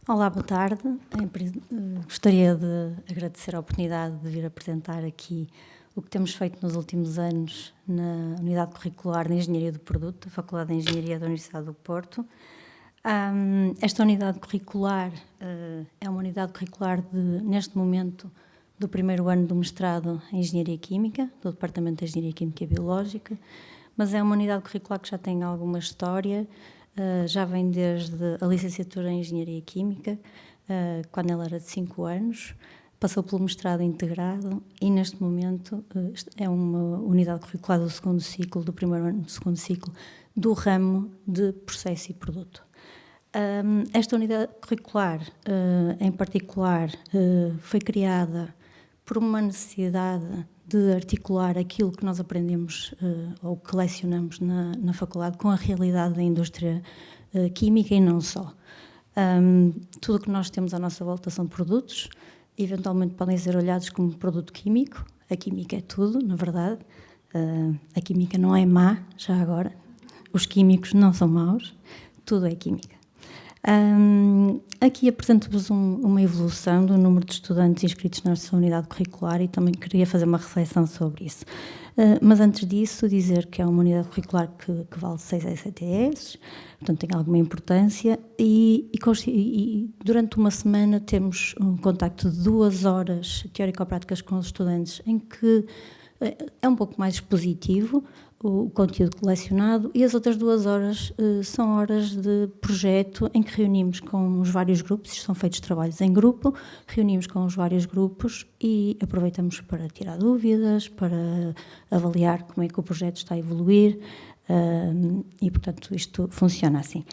Olá, boa tarde. Gostaria de agradecer a oportunidade de vir apresentar aqui o que temos feito nos últimos anos na Unidade Curricular de Engenharia do Produto, da Faculdade de Engenharia da Universidade do Porto. Esta unidade curricular é uma unidade curricular neste momento, do primeiro ano do mestrado em Engenharia Química, do Departamento de Engenharia Química e Biológica, mas é uma unidade curricular que já tem alguma história. Já vem desde a licenciatura em Engenharia Química, quando ela era de 5 anos, passou pelo mestrado integrado e, neste momento, é uma unidade curricular do segundo ciclo, do primeiro ano do segundo ciclo, do ramo de processo e produto. Esta unidade curricular, em particular, foi criada por uma necessidade de articular aquilo que nós aprendemos ou que lecionamos na faculdade com a realidade da indústria química e não só. Tudo o que nós temos à nossa volta são produtos, eventualmente podem ser olhados como produto químico. A química é tudo, na verdade. A química não é má, já agora. Os químicos não são maus, tudo é química. Aqui apresento-vos uma evolução do número de estudantes inscritos nesta unidade curricular e também queria fazer uma reflexão sobre isso. Mas antes disso, dizer que é uma unidade curricular que vale 6 ECTS, portanto tem alguma importância e durante uma semana temos um contacto de 2 horas teórico-práticas com os estudantes em que é um pouco mais expositivo o conteúdo colecionado e as outras 2 horas são horas de projeto em que reunimos com os vários grupos, são feitos trabalhos em grupo, reunimos com os vários grupos e aproveitamos para tirar dúvidas, para avaliar como é que o projeto está a evoluir e, portanto, isto funciona assim.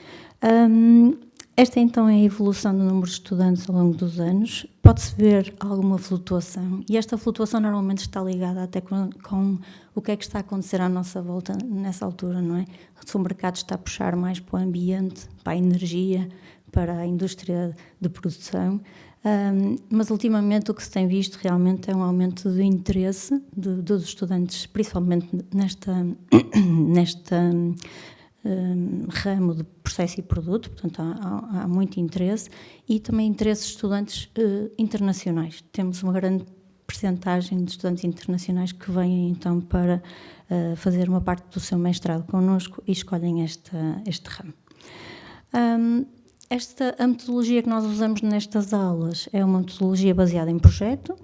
Esta então é a evolução do número de estudantes ao longo dos anos. Pode-se ver alguma flutuação e esta flutuação normalmente está ligada até com o que é que está a acontecer à nossa volta nessa altura, não é? Se o mercado está a puxar mais para o ambiente, para a energia, para a indústria de produção, mas ultimamente o que se tem visto realmente é um aumento de interesse dos estudantes, principalmente nesta ramo de processo e produto, portanto há muito interesse e também interesse de estudantes internacionais. Temos uma grande percentagem de estudantes internacionais que vêm então para fazer uma parte do seu mestrado connosco e escolhem este ramo. A metodologia que nós usamos nestas aulas é uma metodologia baseada em projeto.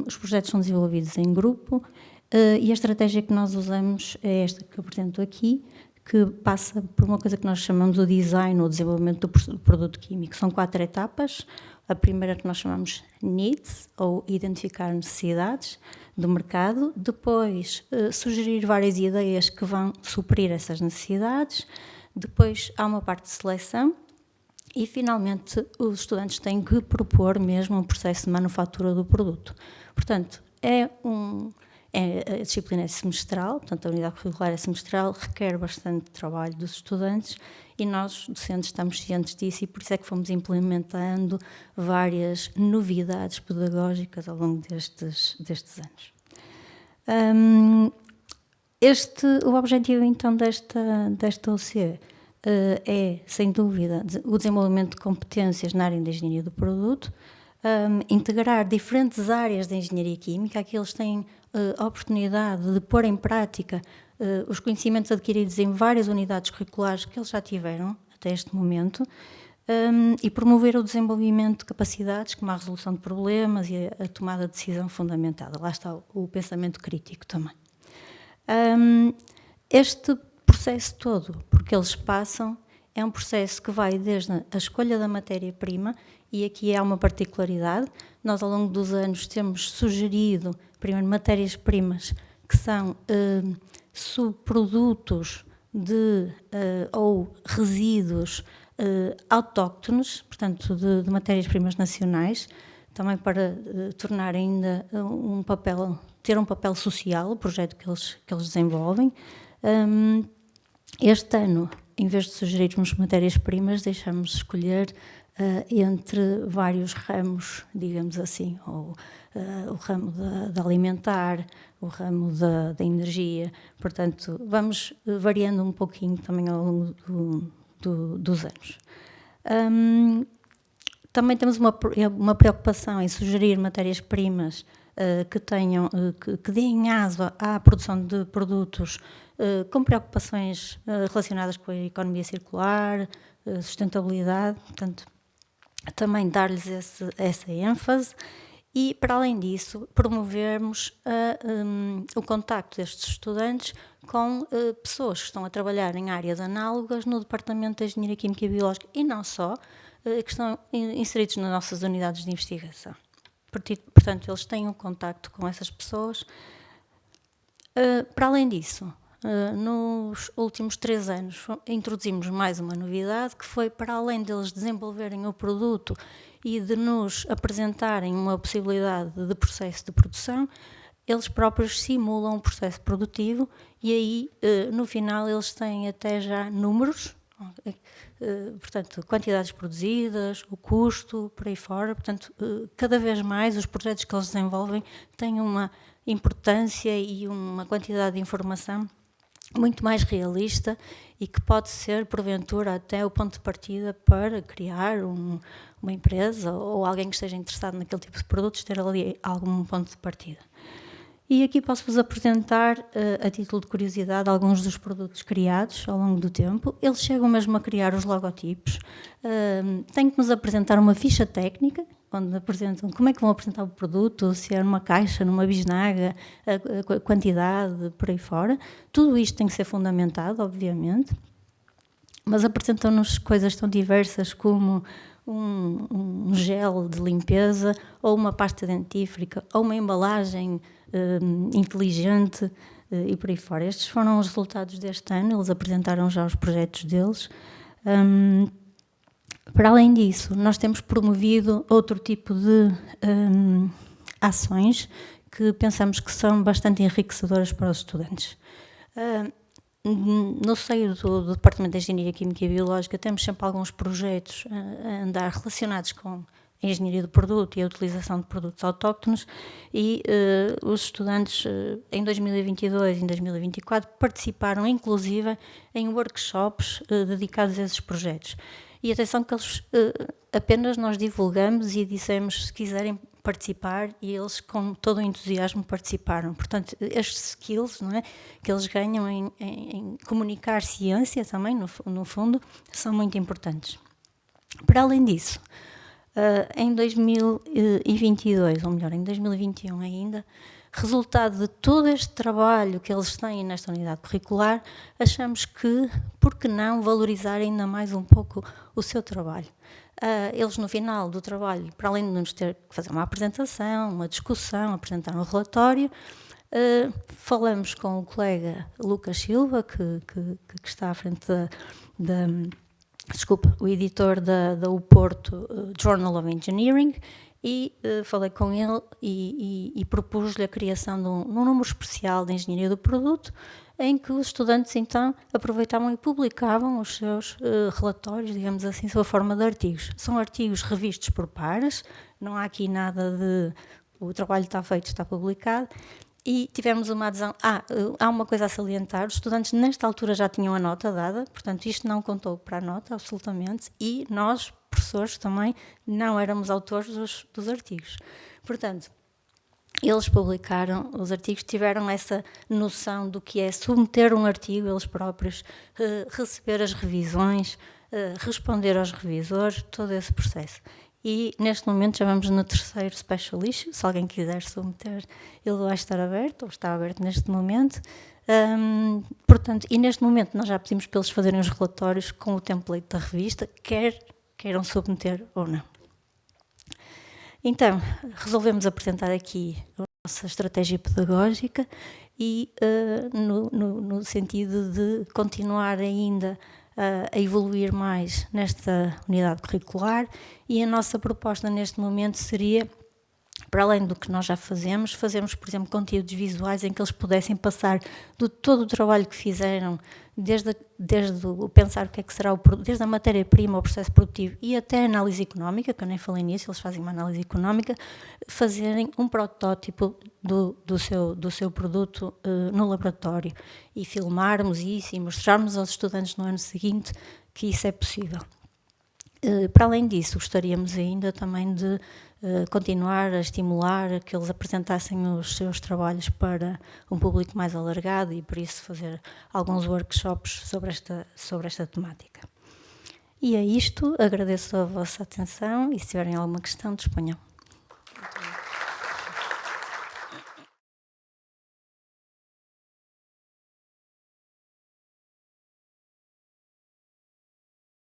Os projetos são desenvolvidos em grupo e a estratégia que nós usamos é esta que eu apresento aqui, que passa por uma coisa que nós chamamos o design ou desenvolvimento do produto químico. São 4 etapas. A primeira que nós chamamos needs, ou identificar necessidades do mercado. Depois, sugerir várias ideias que vão suprir essas necessidades. Depois, há uma parte de seleção. E, finalmente, os estudantes têm que propor mesmo um processo de manufatura do produto. Portanto, a disciplina é semestral, portanto a unidade curricular é semestral, requer bastante trabalho dos estudantes e nós, docentes, estamos cientes disso e por isso é que fomos implementando várias novidades pedagógicas ao longo destes anos. O objetivo então desta OC é, sem dúvida, o desenvolvimento de competências na área da engenharia do produto, integrar diferentes áreas da engenharia química, aqui eles têm a oportunidade de pôr em prática os conhecimentos adquiridos em várias unidades curriculares que eles já tiveram até este momento e promover o desenvolvimento de capacidades como a resolução de problemas e a tomada de decisão fundamentada. Lá está o pensamento crítico também. Este processo todo, porque eles passam, é um processo que vai desde a escolha da matéria-prima, e aqui há uma particularidade. Nós, ao longo dos anos, temos sugerido, primeiro, matérias-primas que são subprodutos ou resíduos autóctones, portanto, de matérias-primas nacionais, também para tornar ainda ter um papel social, o projeto que eles desenvolvem. Este ano, em vez de sugerirmos matérias-primas, deixamos escolher entre vários ramos, digamos assim, ou o ramo da alimentar, o ramo da energia. Portanto, vamos variando um pouquinho também ao longo dos anos. Também temos uma preocupação em sugerir matérias-primas que deem asa à produção de produtos com preocupações relacionadas com a economia circular, sustentabilidade, portanto, também dar-lhes essa ênfase. E, para além disso, promovermos o contacto destes estudantes com pessoas que estão a trabalhar em áreas análogas no Departamento de Engenharia Química e Biológica e não só, que estão inseridos nas nossas unidades de investigação. Portanto, eles têm um contacto com essas pessoas. Para além disso, nos últimos 3 anos, introduzimos mais uma novidade, que foi, para além deles desenvolverem o produto e de nos apresentarem uma possibilidade de processo de produção, eles próprios simulam um processo produtivo e aí, no final, eles têm até já números, portanto, quantidades produzidas, o custo, por aí fora. Portanto, cada vez mais os projetos que eles desenvolvem têm uma importância e uma quantidade de informação muito mais realista e que pode ser, porventura, até o ponto de partida para criar uma empresa ou alguém que esteja interessado naquele tipo de produtos, ter ali algum ponto de partida. E aqui posso-vos apresentar, a título de curiosidade, alguns dos produtos criados ao longo do tempo. Eles chegam mesmo a criar os logotipos. Tenho que nos apresentar uma ficha técnica, onde apresentam como é que vão apresentar o produto, se é numa caixa, numa bisnaga, a quantidade, por aí fora. Tudo isto tem que ser fundamentado, obviamente, mas apresentam-nos coisas tão diversas como um gel de limpeza, ou uma pasta dentífrica, ou uma embalagem inteligente, e por aí fora. Estes foram os resultados deste ano, eles apresentaram já os projetos deles. Para além disso, nós temos promovido outro tipo de ações que pensamos que são bastante enriquecedoras para os estudantes. No seio do Departamento de Engenharia Química e Biológica temos sempre alguns projetos a andar relacionados com a engenharia do produto e a utilização de produtos autóctonos e os estudantes em 2022 e em 2024 participaram inclusive em workshops dedicados a esses projetos. E atenção que eles apenas nós divulgamos e dissemos se quiserem participar e eles com todo o entusiasmo participaram. Portanto, estes skills, não é, que eles ganham em comunicar ciência também, no fundo, são muito importantes. Para além disso, em 2022, ou melhor, em 2021 ainda, resultado de todo este trabalho que eles têm nesta unidade curricular, achamos que, por que não, valorizar ainda mais um pouco o seu trabalho. Eles, no final do trabalho, para além de nos ter que fazer uma apresentação, uma discussão, apresentar um relatório, falamos com o colega Lucas Silva, que está à frente o editor da Porto Journal of Engineering, e falei com ele e propus-lhe a criação de um número especial de engenharia do produto, em que os estudantes então aproveitavam e publicavam os seus relatórios, digamos assim, sob a forma de artigos. São artigos revistos por pares, não há aqui nada de o trabalho está feito, está publicado, e tivemos uma adesão. Há uma coisa a salientar, os estudantes nesta altura já tinham a nota dada, portanto isto não contou para a nota, absolutamente, e nós, professores, também não éramos autores dos artigos. Portanto, eles publicaram os artigos, tiveram essa noção do que é submeter um artigo, eles próprios, receber as revisões, responder aos revisores, todo esse processo. E neste momento já vamos no 3º special issue, se alguém quiser submeter, ele vai estar aberto, ou está aberto neste momento. Portanto, e neste momento nós já pedimos para eles fazerem os relatórios com o template da revista, queiram submeter ou não. Então, resolvemos apresentar aqui a nossa estratégia pedagógica e no sentido de continuar ainda a evoluir mais nesta unidade curricular, e a nossa proposta neste momento seria, para além do que nós já fazemos, por exemplo, conteúdos visuais em que eles pudessem passar de todo o trabalho que fizeram, desde o pensar o que é que será o produto, desde a matéria-prima ao processo produtivo e até a análise económica, que eu nem falei nisso, eles fazem uma análise económica, fazerem um protótipo do seu produto no laboratório e filmarmos isso e mostrarmos aos estudantes no ano seguinte que isso é possível. Para além disso, gostaríamos ainda também de continuar a estimular a que eles apresentassem os seus trabalhos para um público mais alargado e, por isso, fazer alguns workshops sobre esta temática. E é isto, agradeço a vossa atenção e se tiverem alguma questão, disponham.